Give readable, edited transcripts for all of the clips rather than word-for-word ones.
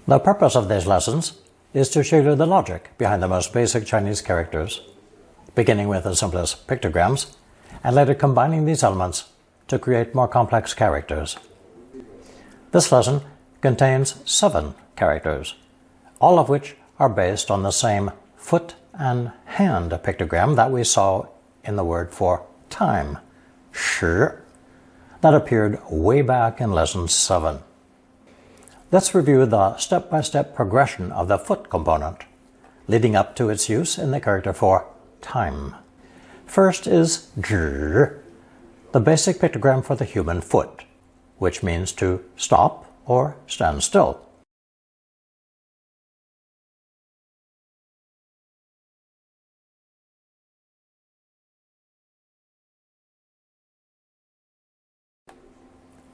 The purpose of these lessons is to show you the logic behind the most basic Chinese characters, beginning with the simplest pictograms, and later combining these elements to create more complex characters. This lesson contains 7 characters, all of which are based on the same foot and hand pictogram that we saw in the word for time, 时, that appeared way back in lesson 7. Let's review the step-by-step progression of the foot component, leading up to its use in the character for time. First is 指, the basic pictogram for the human foot, which means to stop or stand still.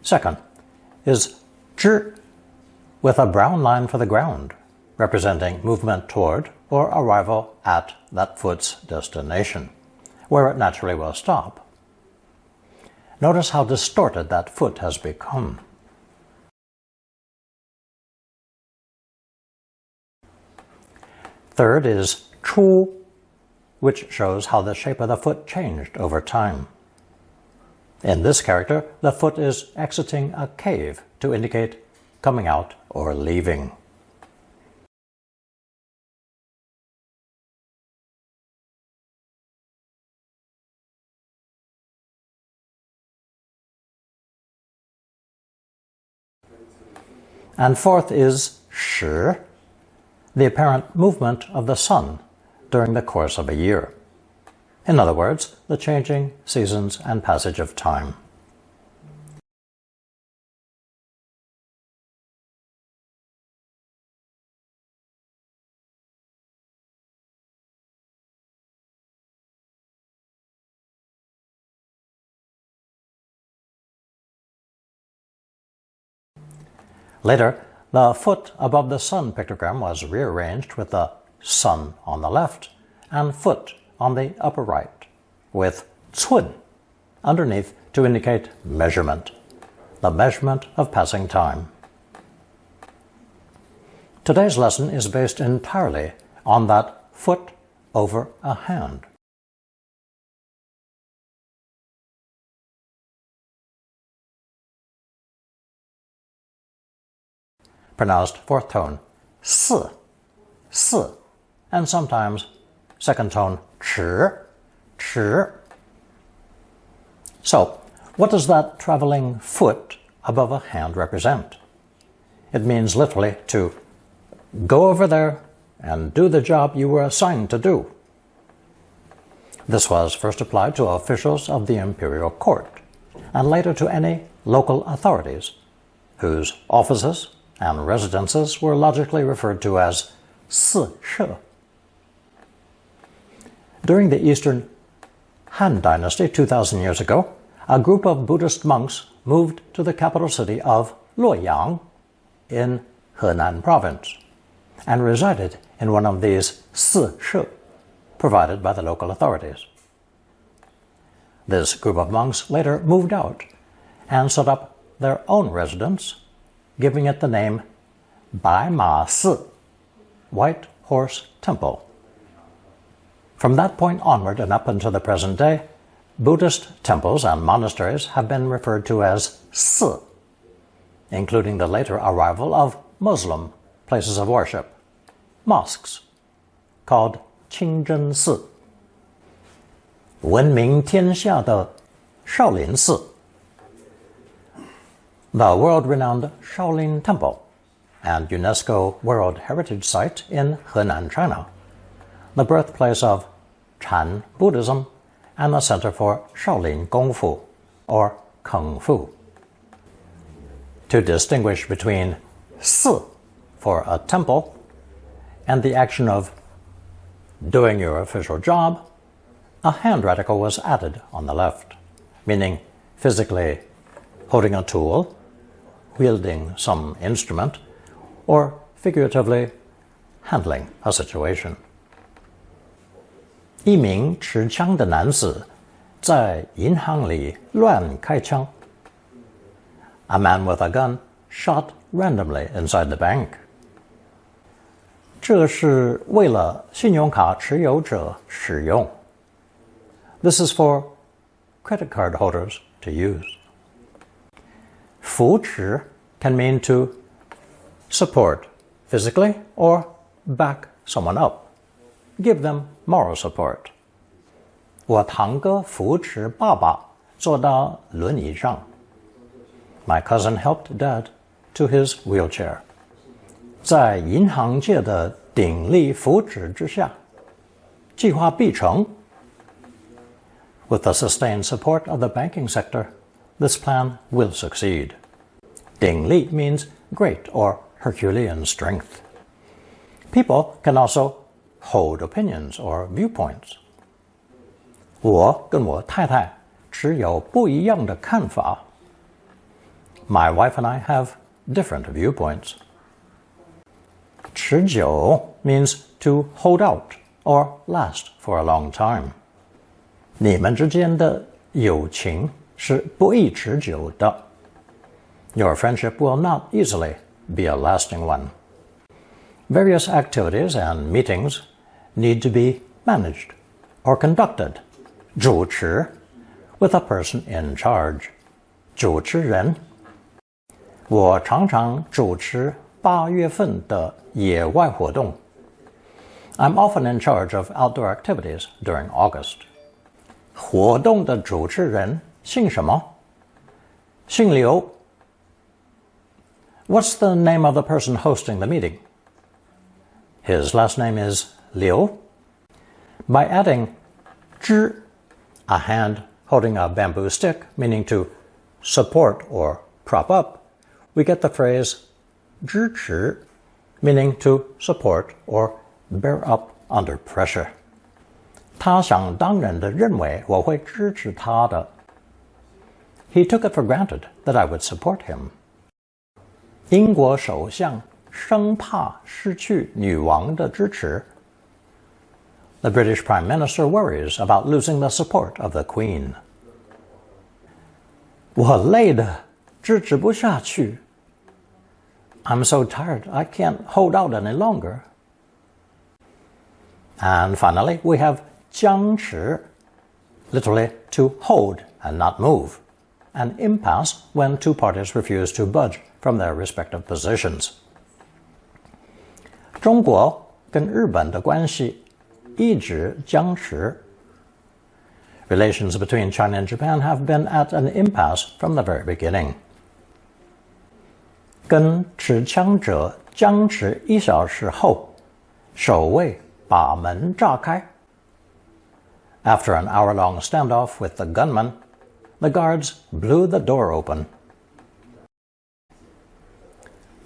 Second is 知, with a brown line for the ground, representing movement toward or arrival at that foot's destination, where it naturally will stop. Notice how distorted that foot has become. Third is 出, which shows how the shape of the foot changed over time. In this character, the foot is exiting a cave to indicate coming out or leaving. And fourth is 时, the apparent movement of the sun during the course of a year. In other words, the changing seasons and passage of time. Later, the foot above the sun pictogram was rearranged with the sun on the left and foot on the upper right, with 寸 underneath to indicate measurement, the measurement of passing time. Today's lesson is based entirely on that foot over a hand. Pronounced fourth tone 四, 四, and sometimes second tone 迟, 迟. So, what does that traveling foot above a hand represent? It means literally to go over there and do the job you were assigned to do. This was first applied to officials of the imperial court, and later to any local authorities, whose offices and residences were logically referred to as 四舍. During the Eastern Han Dynasty 2,000 years ago, a group of Buddhist monks moved to the capital city of Luoyang in Henan province and resided in one of these 四舍provided by the local authorities. This group of monks later moved out and set up their own residence, giving it the name 白马寺, White Horse Temple. From that point onward and up until the present day, Buddhist temples and monasteries have been referred to as 寺, including the later arrival of Muslim places of worship, mosques, called 清真寺, 闻名天下的少林寺, the world-renowned Shaolin Temple and UNESCO World Heritage Site in Henan, China, the birthplace of Chan Buddhism and the center for Shaolin Kung Fu, or Kung Fu. To distinguish between 寺 for a temple and the action of doing your official job, a hand radical was added on the left, meaning physically holding a tool, wielding some instrument, or figuratively handling a situation. 一名持枪的男子在银行里乱开枪. A man with a gun shot randomly inside the bank. 这是为了信用卡持有者使用。This is for credit card holders to use. 扶持 can mean to support physically or back someone up. Give them moral support. 我堂哥扶持爸爸坐到轮椅上。My cousin helped Dad to his wheelchair. 在银行界的鼎力扶持之下，计划必成。With the sustained support of the banking sector, this plan will succeed. 鼎力 means great or Herculean strength. People can also hold opinions or viewpoints. 我跟我太太持有不一样的看法。My wife and I have different viewpoints. 持久 means to hold out or last for a long time. 你们之间的友情是不易持久的。Your friendship will not easily be a lasting one. Various activities and meetings need to be managed or conducted. 主持 with a person in charge. 主持人。我常常主持8月份的野外活动。I'm often in charge of outdoor activities during August. 活动的主持人姓什么？姓刘。What's the name of the person hosting the meeting? His last name is Liu. By adding 支 a hand holding a bamboo stick, meaning to support or prop up, we get the phrase 支持 meaning to support or bear up under pressure. 他想当然地认为我会支持他的。He took it for granted that I would support him. 英国首相生怕失去女王的支持。The British Prime Minister worries about losing the support of the Queen. 我累得支持不下去。I'm so tired, I can't hold out any longer. And finally, we have 僵持, literally to hold and not move. An impasse when two parties refuse to budge from their respective positions. 中国跟日本的关系一直僵持。Relations between China and Japan have been at an impasse from the very beginning. 跟持枪者僵持1小时后，守卫把门炸开。After an hour-long standoff with the gunman, the guards blew the door open.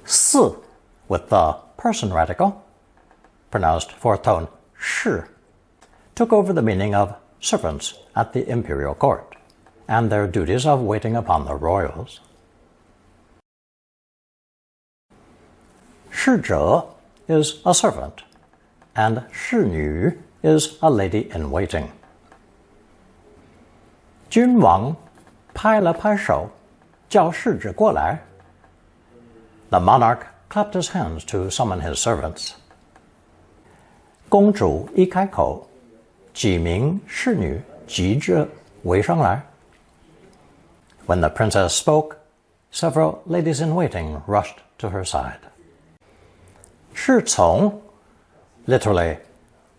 四 with the person radical, pronounced fourth tone 是, took over the meaning of servants at the imperial court and their duties of waiting upon the royals. 侍者 is a servant, and 侍女 is a lady in waiting. 君王拍了拍手，叫侍者过来。The monarch clapped his hands to summon his servants. 公主一开口，几名侍女急着围上来。When the princess spoke, several ladies in waiting rushed to her side. 侍从 literally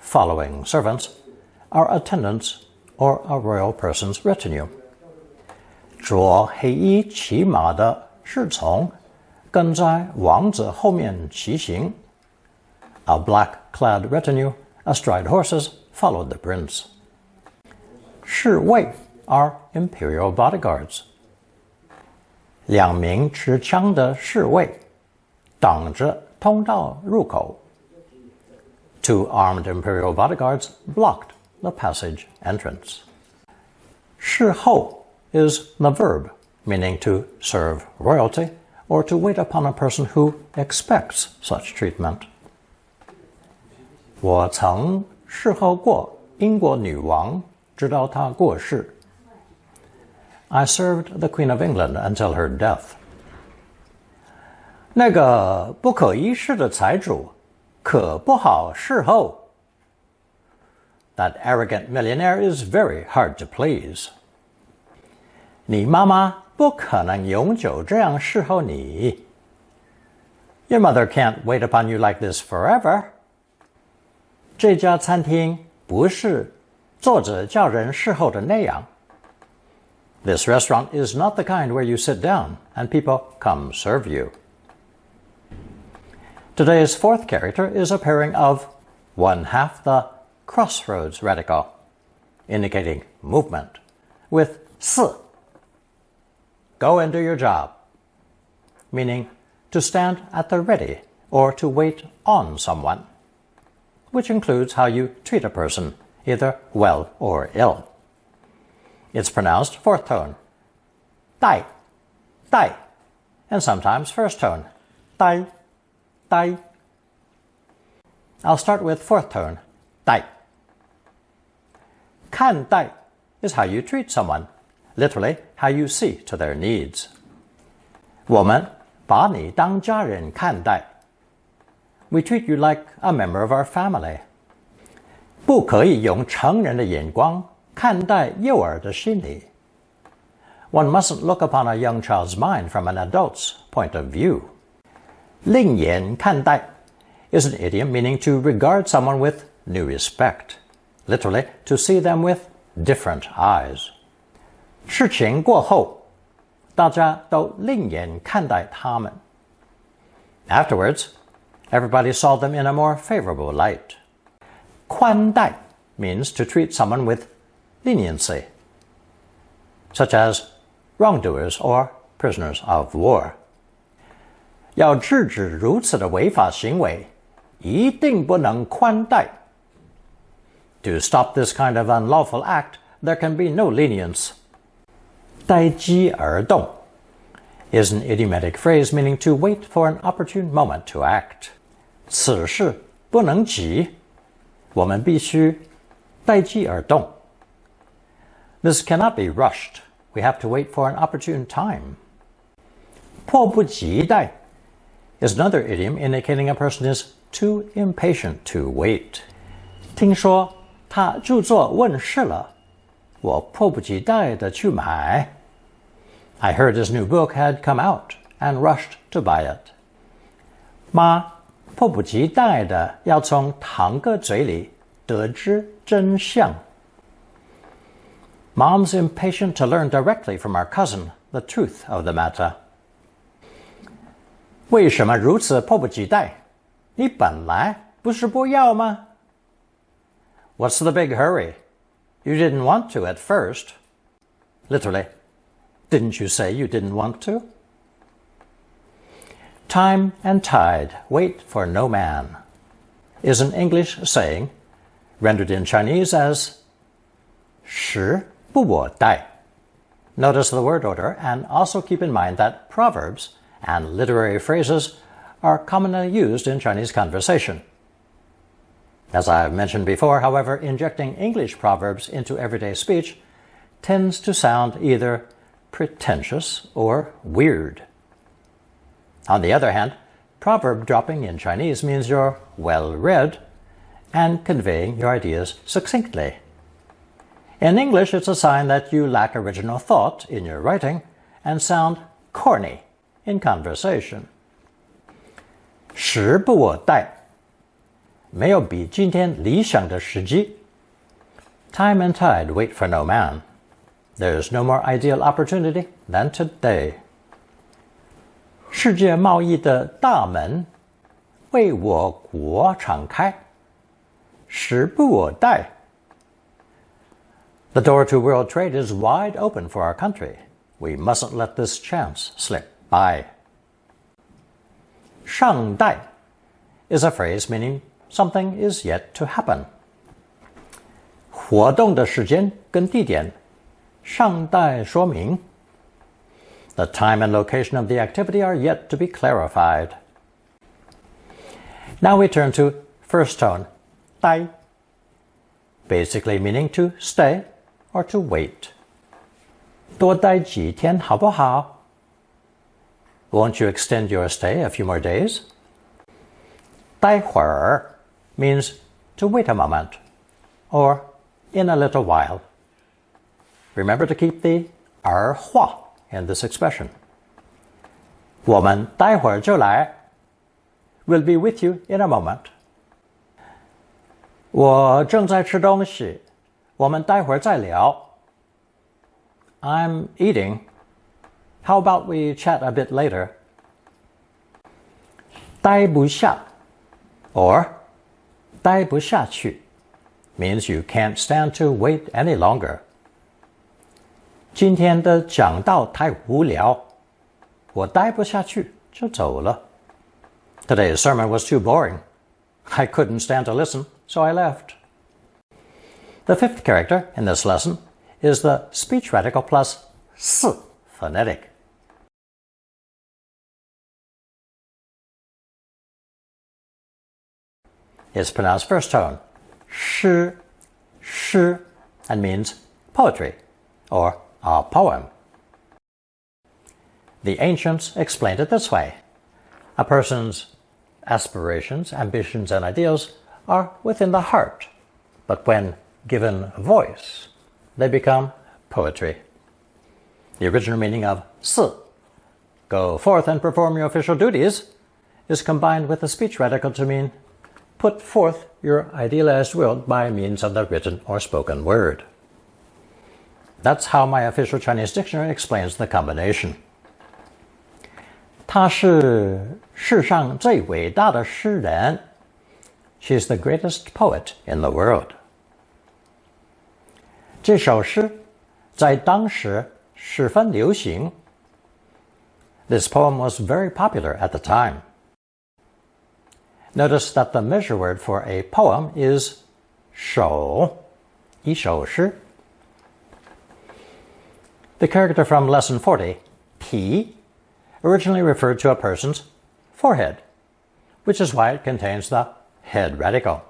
following servants, are attendants or a royal person's retinue. 着黑衣骑马的侍从跟在王子后面骑行。A black-clad retinue astride horses followed the prince. 侍卫 are imperial bodyguards. 2名持枪的侍卫挡着通道入口。Two armed imperial bodyguards blocked the passage entrance. 侍候 is the verb, meaning to serve royalty or to wait upon a person who expects such treatment. 我曾侍候过英国女王，直到她过世。I served the Queen of England until her death. 那个不可一世的财主可不好侍候. That arrogant millionaire is very hard to please. 你妈妈不可能永久这样侍候你. Your mother can't wait upon you like this forever. 这家餐厅不是坐着叫人侍候的那样. This restaurant is not the kind where you sit down and people come serve you. Today's fourth character is a pairing of 1/2 the crossroads radical, indicating movement, with 4. Go and do your job, meaning to stand at the ready or to wait on someone, which includes how you treat a person, either well or ill. It's pronounced fourth tone, 带, 带, and sometimes first tone, 带, 带. I'll start with fourth tone, 带. 看待 is how you treat someone, literally how you see to their needs. 我们把你当家人看待. We treat you like a member of our family. 不可以用成人的眼光看待幼儿的心理. One mustn't look upon a young child's mind from an adult's point of view. 另眼看待 is an idiom meaning to regard someone with new respect, literally to see them with different eyes. 事情过后，大家都另眼看待他们. Afterwards, everybody saw them in a more favorable light. 宽待 means to treat someone with leniency, such as wrongdoers or prisoners of war. 要制止如此的违法行为，一定不能宽待. To stop this kind of unlawful act, there can be no lenience. 待机而动 is an idiomatic phrase meaning to wait for an opportune moment to act. 此事不能急，我们必须待机而动. This cannot be rushed. We have to wait for an opportune time. 迫不及待 is another idiom indicating a person is too impatient to wait. 听说他著作问世了，我迫不及待地去买. I heard his new book had come out and rushed to buy it. 妈迫不及待地要从堂哥嘴里得知真相. Mom's impatient to learn directly from our cousin the truth of the matter. 为什么如此迫不及待？你本来不是不要吗？ What's the big hurry? You didn't want to at first. Literally, didn't you say you didn't want to? Time and tide wait for no man is an English saying rendered in Chinese as 时不我待. Notice the word order and also keep in mind that proverbs and literary phrases are commonly used in Chinese conversation. As I've mentioned before, however, injecting English proverbs into everyday speech tends to sound either pretentious or weird. On the other hand, proverb dropping in Chinese means you're well-read and conveying your ideas succinctly. In English, it's a sign that you lack original thought in your writing and sound corny in conversation. 时不我待，没有比今天理想的时机. Time and tide wait for no man. There's no more ideal opportunity than today. 世界贸易的大门为我国敞开，时不我待. The door to world trade is wide open for our country. We mustn't let this chance slip by. 尚待 is a phrase meaning something is yet to happen. 活动的时间跟地点尚待说明. The time and location of the activity are yet to be clarified. Now we turn to first tone, 待, basically meaning to stay or to wait. 多待几天好不好? Won't you extend your stay a few more days? 待会儿 means to wait a moment, or in a little while. Remember to keep the 儿化 in this expression. 我们待会儿就来 We'll be with you in a moment. 我正在吃东西，我们待会儿再聊。I'm eating. How about we chat a bit later? 待不下 or 待不下去 means you can't stand to wait any longer. 今天的讲道太无聊，我待不下去就走了。Today's sermon was too boring. I couldn't stand to listen, so I left. The fifth character in this lesson is the speech radical plus s phonetic. It's pronounced first tone, sh, and means poetry or a poem. The ancients explained it this way. A person's aspirations, ambitions, and ideals are within the heart, but when given voice, they become poetry. The original meaning of 四, go forth and perform your official duties, is combined with the speech radical to mean put forth your idealized will by means of the written or spoken word. That's how my official Chinese dictionary explains the combination. 她是世上最伟大的诗人. She's the greatest poet in the world. 这首诗在当时十分流行. This poem was very popular at the time. Notice that the measure word for a poem is 首, 一首诗. The character from lesson 40, 题, originally referred to a person's forehead, which is why it contains the head radical.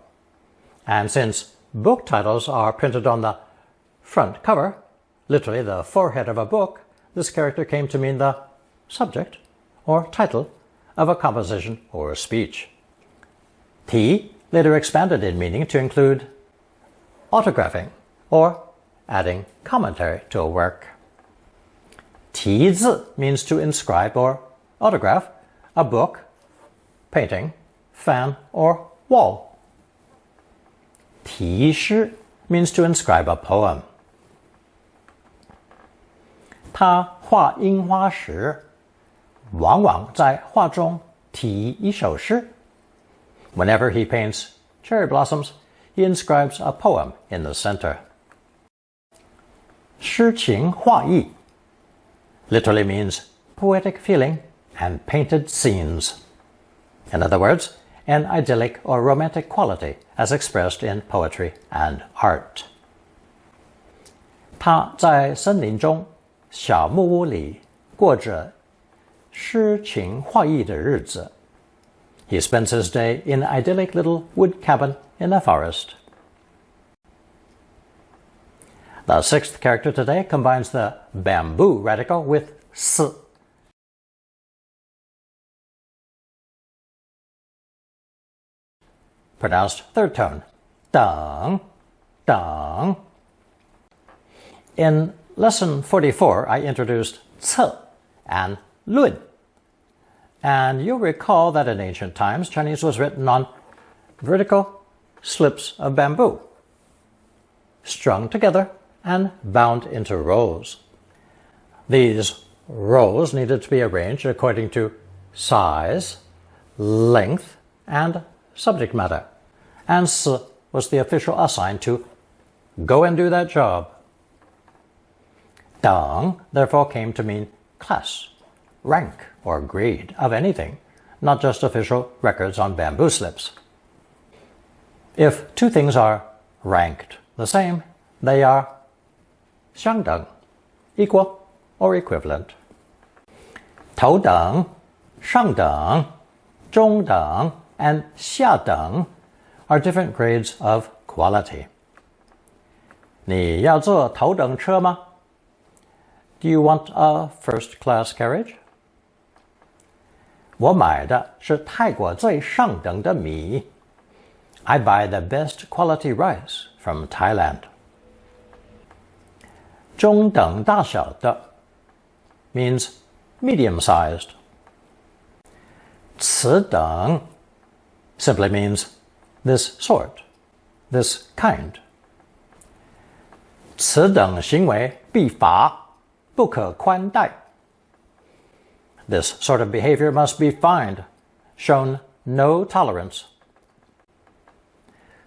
And since book titles are printed on the front cover, literally the forehead of a book, this character came to mean the subject or title of a composition or speech. 题 later expanded in meaning to include autographing or adding commentary to a work. 题字 means to inscribe or autograph a book, painting, fan, or wall. 题诗 means to inscribe a poem. 他画樱花时，往往在画中题一首诗. Whenever he paints cherry blossoms, he inscribes a poem in the center. 诗情画意 literally means poetic feeling and painted scenes. In other words, an idyllic or romantic quality as expressed in poetry and art. 他在森林中小木屋里过着诗情画意的日子. He spends his day in an idyllic little wood cabin in the forest. The sixth character today combines the bamboo radical with s. Pronounced third tone, 等, 等. In lesson 44, I introduced 策 and 论. And you'll recall that in ancient times, Chinese was written on vertical slips of bamboo, strung together and bound into rows. These rows needed to be arranged according to size, length, and subject matter, and S was the official assigned to go and do that job. 等 therefore came to mean class, rank, or grade of anything, not just official records on bamboo slips. If two things are ranked the same, they are 相等, equal, or equivalent. 头等, 上等, 中等, and 下等 are different grades of quality. 你要坐头等车吗? Do you want a first-class carriage? 我买的是泰国最上等的米。I buy the best quality rice from Thailand. 中等大小的 means medium-sized. 此等 simply means this sort, this kind. 此等行为必罚，不可宽待。This sort of behavior must be fined, shown no tolerance.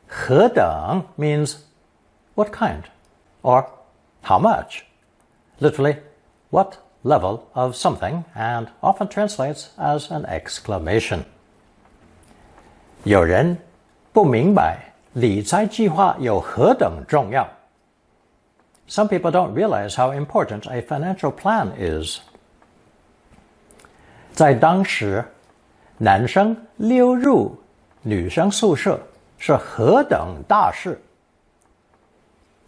何等 means what kind or how much. Literally, what level of something, and often translates as an exclamation. 有人不明白理财计划有何等重要。Some people don't realize how important a financial plan is. 在当时，男生溜入女生宿舍是何等大事。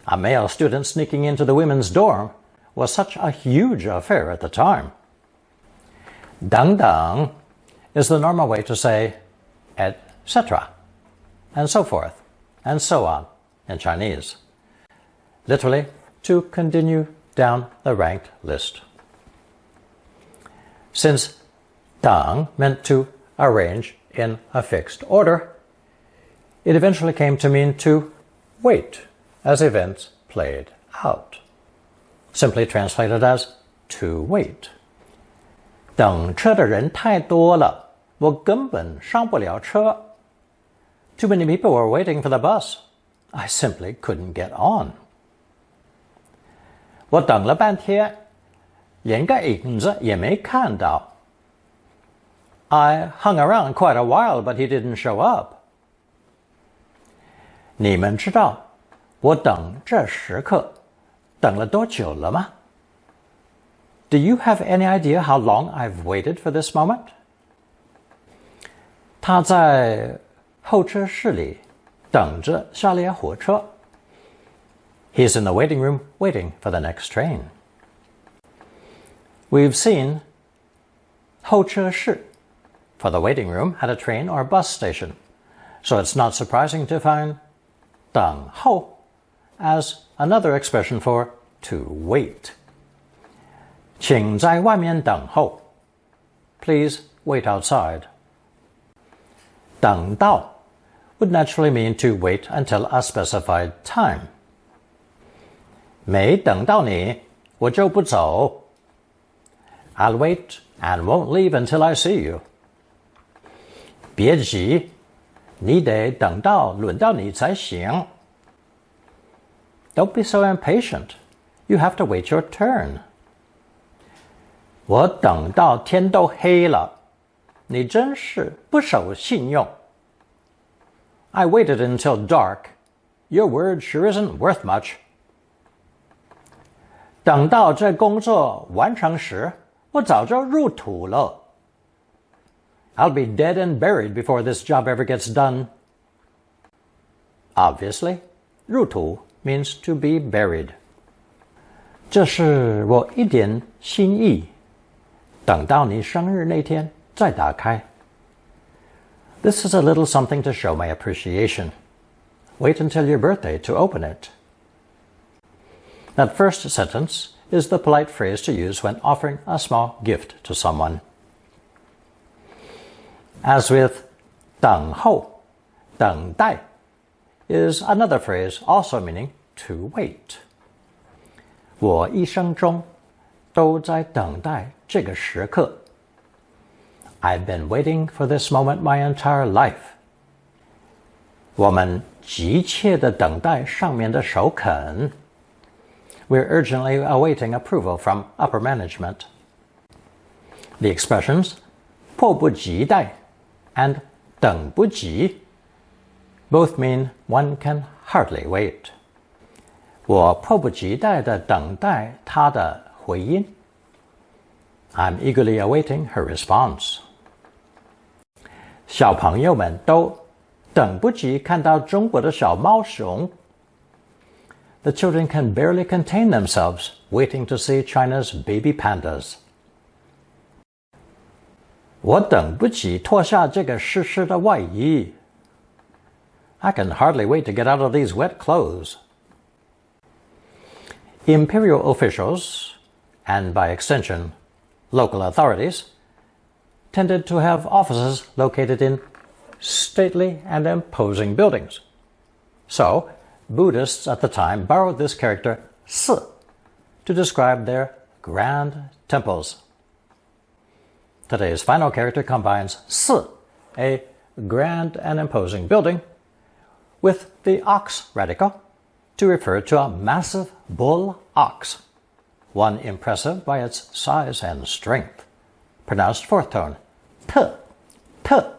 A male student sneaking into the women's dorm was such a huge affair at the time. 等等 is the normal way to say etc. and so forth and so on in Chinese. Literally, to continue down the ranked list. Since 等 meant to arrange in a fixed order, it eventually came to mean to wait as events played out. Simply translated as to wait. 等车的人太多了，我根本上不了车。Too many people were waiting for the bus. I simply couldn't get on. 我等了半天，连个影子也没看到。I hung around quite a while, but he didn't show up. 你们知道我等这时刻等了多久了吗？ Do you have any idea how long I've waited for this moment? 他在候车室里等着下列火车。He's in the waiting room waiting for the next train. We've seen 候车室 for the waiting room at a train or bus station, so it's not surprising to find 等候 as another expression for to wait. 请在外面等候. Please wait outside. 等到 would naturally mean to wait until a specified time. 没等到你，我就不走。I'll wait and won't leave until I see you. 别急，你得等到轮到你才行。Don't be so impatient. You have to wait your turn. 我等到天都黑了，你真是不守信用。I waited until dark. Your word sure isn't worth much. 等到这工作完成时，我早就入土了。I'll be dead and buried before this job ever gets done. Obviously, 入土 means to be buried. 这是我一点心意，等到你生日那天再打开。This is a little something to show my appreciation. Wait until your birthday to open it. That first sentence is the polite phrase to use when offering a small gift to someone. As with 等候, 等待 is another phrase also meaning to wait. 我一生中都在等待这个时刻。I've been waiting for this moment my entire life. 我们急切地等待上面的首肯。We're urgently awaiting approval from upper management. The expressions 迫不及待 and 等不及 both mean one can hardly wait. 我迫不及待地等待她的回音。I'm eagerly awaiting her response. 小朋友们都等不及看到中国的小猫熊。The children can barely contain themselves waiting to see China's baby pandas. 我等不及脱下这个湿湿的外衣。I can hardly wait to get out of these wet clothes. Imperial officials, and by extension, local authorities, tended to have offices located in stately and imposing buildings. So, Buddhists at the time borrowed this character 寺 to describe their grand temples. Today's final character combines 寺, a grand and imposing building, with the ox radical to refer to a massive bull ox, one impressive by its size and strength, pronounced fourth tone, 特, 特.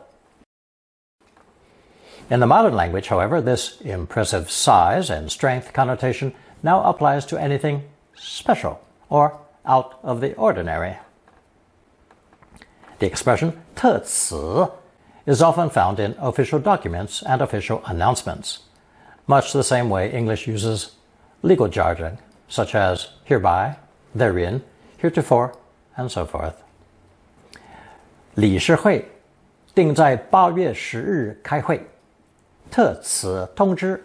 In the modern language, however, this impressive size and strength connotation now applies to anything special or out of the ordinary. The expression 特此 is often found in official documents and official announcements, much the same way English uses legal jargon, such as hereby, therein, heretofore, and so forth. 理事会定在8月10日开会，特此通知。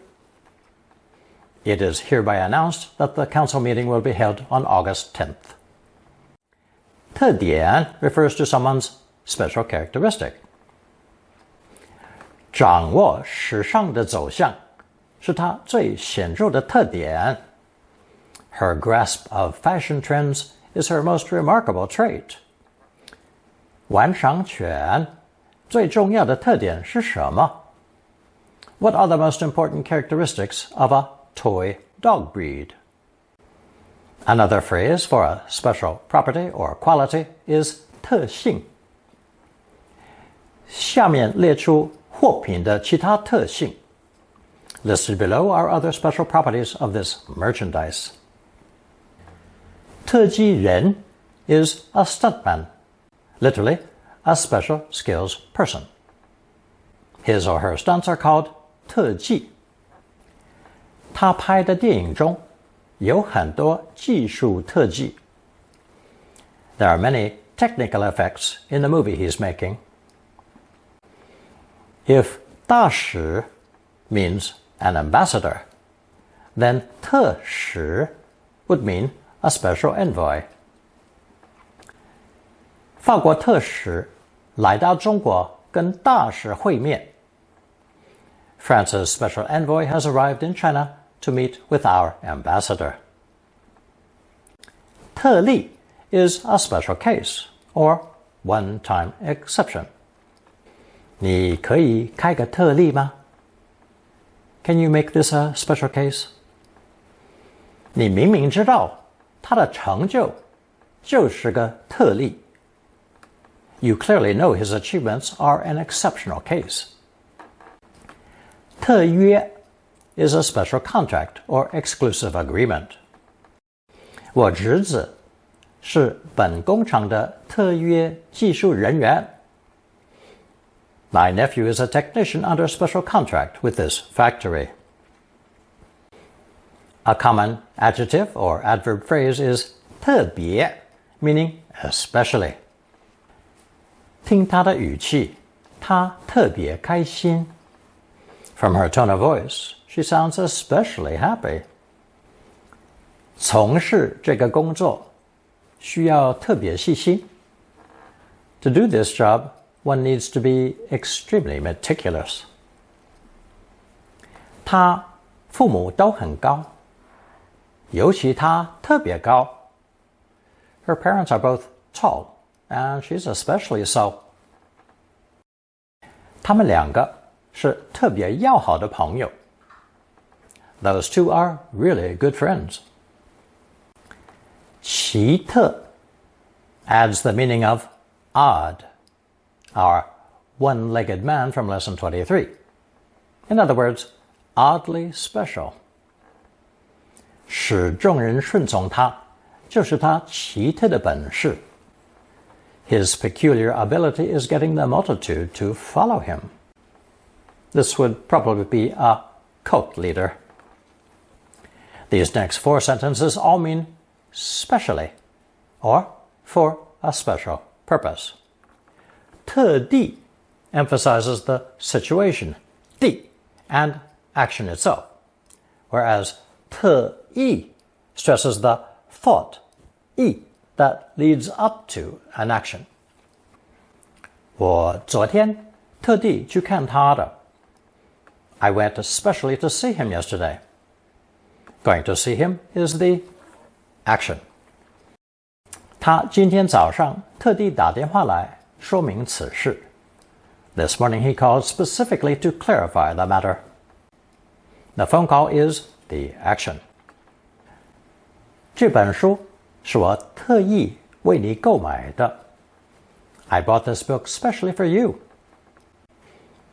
It is hereby announced that the council meeting will be held on August 10th. 特点 refers to someone's special characteristic. 掌握时尚的走向是他最显著的特点。Her grasp of fashion trends is her most remarkable trait. 玩赏犬最重要的特点是什么？ What are the most important characteristics of a toy dog breed? Another phrase for a special property or quality is 特性。下面列出货品的其他特性。Listed below are other special properties of this merchandise. 特技人 is a stuntman, literally, a special skills person. His or her stunts are called 特技。他拍的电影中有很多技术特技。There are many technical effects in the movie he's making. If 大使 means an ambassador, then 特使 would mean a special envoy. 法国特使来到中国跟大使会面。France's special envoy has arrived in China to meet with our ambassador. 特例 is a special case or one-time exception. 你可以开个特例吗？ Can you make this a special case? 你明明知道他的成就是个特例。You clearly know his achievements are an exceptional case. 特约 is a special contract or exclusive agreement. 我侄子是本工厂的特约技术人员。My nephew is a technician under special contract with this factory. A common adjective or adverb phrase is 特别 meaning especially. 听他的语气，他特别开心。From her tone of voice, she sounds especially happy. 从事这个工作需要特别细心。To do this job, one needs to be extremely meticulous. 他父母都很高，尤其他特别高。Her parents are both tall, and she's especially so. 他们两个是特别要好的朋友。Those two are really good friends. 奇特 adds the meaning of odd, our one-legged man from lesson 23. In other words, oddly special. 使众人顺从他，就是他奇特的本事。His peculiar ability is getting the multitude to follow him. This would probably be a cult leader. These next four sentences all mean specially or for a special purpose. 特地 emphasizes the situation, 地 and action itself, whereas 特意 stresses the thought, 意 that leads up to an action. 我昨天特地去看他的。I went especially to see him yesterday. Going to see him is the action. 他今天早上特地打电话来说明此事。This morning he called specifically to clarify the matter. The phone call is the action. 这本书是我特意为你购买的。I bought this book specially for you.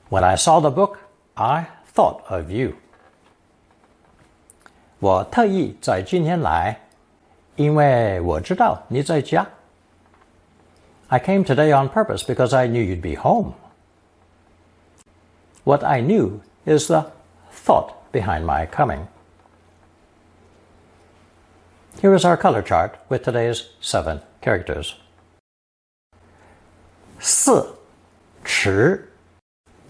When I saw the book, I thought of you. 我特意在今天来，因为我知道你在家。I came today on purpose because I knew you'd be home. What I knew is the thought behind my coming. Here is our color chart with today's 7 characters. 四、迟、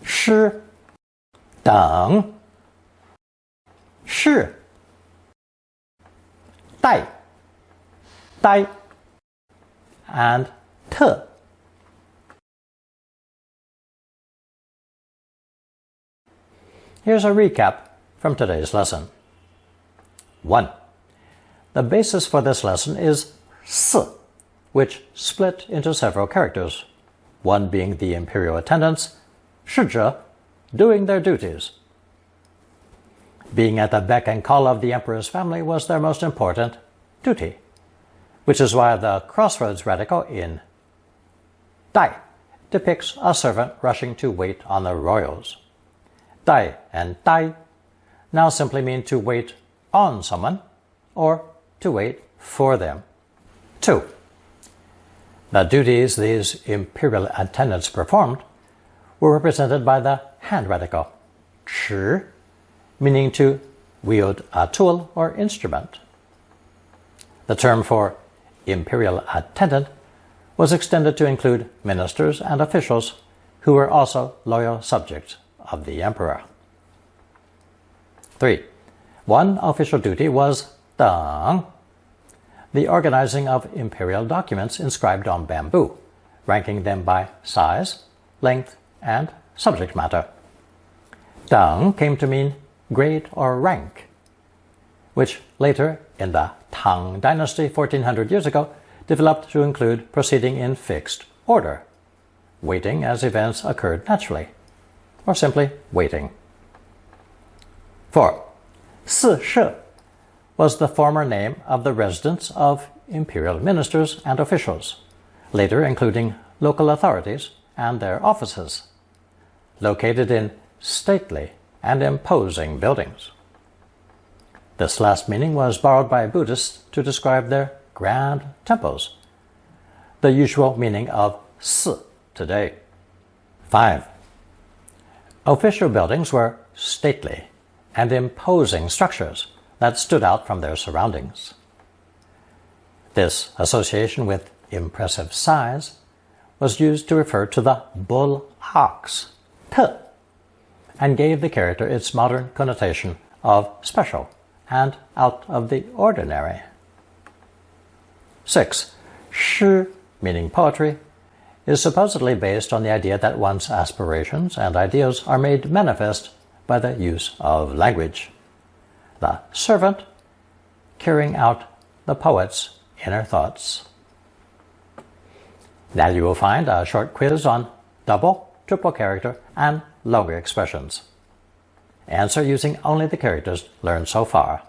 师、等、是、待、呆 and 特。Here's a recap from today's lesson. 1. The basis for this lesson is 四, which split into several characters, one being the imperial attendants, 侍者, doing their duties. Being at the beck and call of the emperor's family was their most important duty, which is why the crossroads radical in 待 depicts a servant rushing to wait on the royals. 待 and 呆 now simply mean to wait on someone or to wait for them. 2. The duties these imperial attendants performed were represented by the hand radical 持, meaning to wield a tool or instrument. The term for imperial attendant was extended to include ministers and officials who were also loyal subjects of the emperor. 3. One official duty was 等, the organizing of imperial documents inscribed on bamboo, ranking them by size, length, and subject matter. 等 came to mean grade or rank, which later, in the Tang Dynasty 1400 years ago, developed to include proceeding in fixed order, waiting as events occurred naturally, or simply waiting. 4. 四舍 was the former name of the residence of imperial ministers and officials, later including local authorities and their offices, located in stately and imposing buildings. This last meaning was borrowed by Buddhists to describe their grand temples, the usual meaning of 寺 today. 5. Official buildings were stately and imposing structures that stood out from their surroundings. This association with impressive size was used to refer to the bull ox, 特, and gave the character its modern connotation of special and out of the ordinary. 6. 诗, meaning poetry, is supposedly based on the idea that one's aspirations and ideals are made manifest by the use of language. The servant carrying out the poet's inner thoughts. Now you will find a short quiz on double, triple character, and longer expressions. Answer using only the characters learned so far.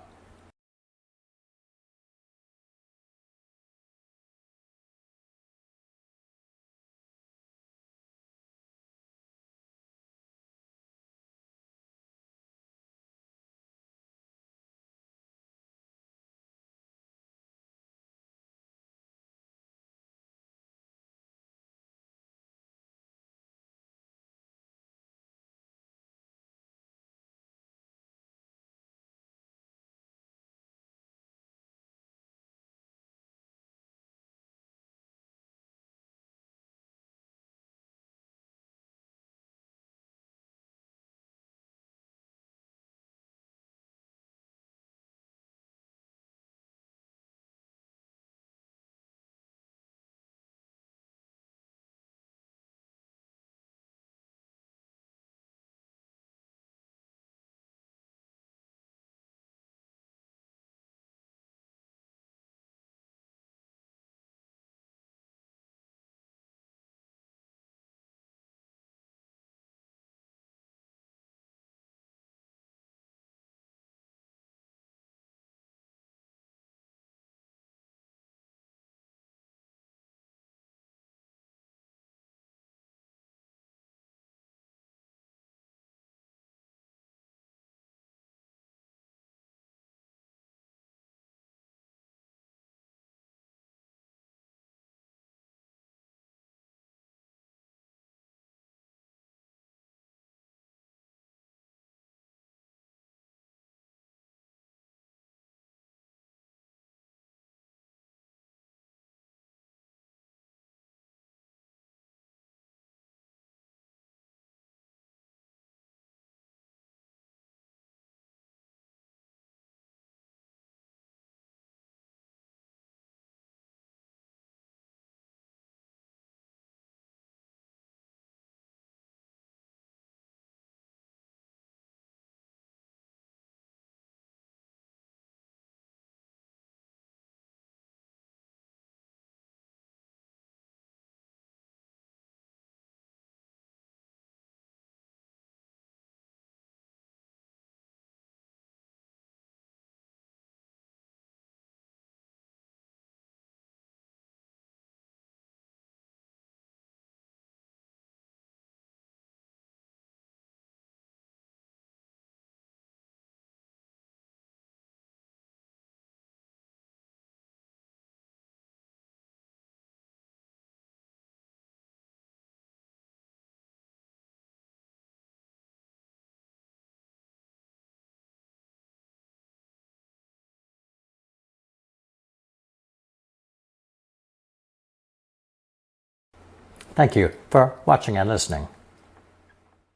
Thank you for watching and listening.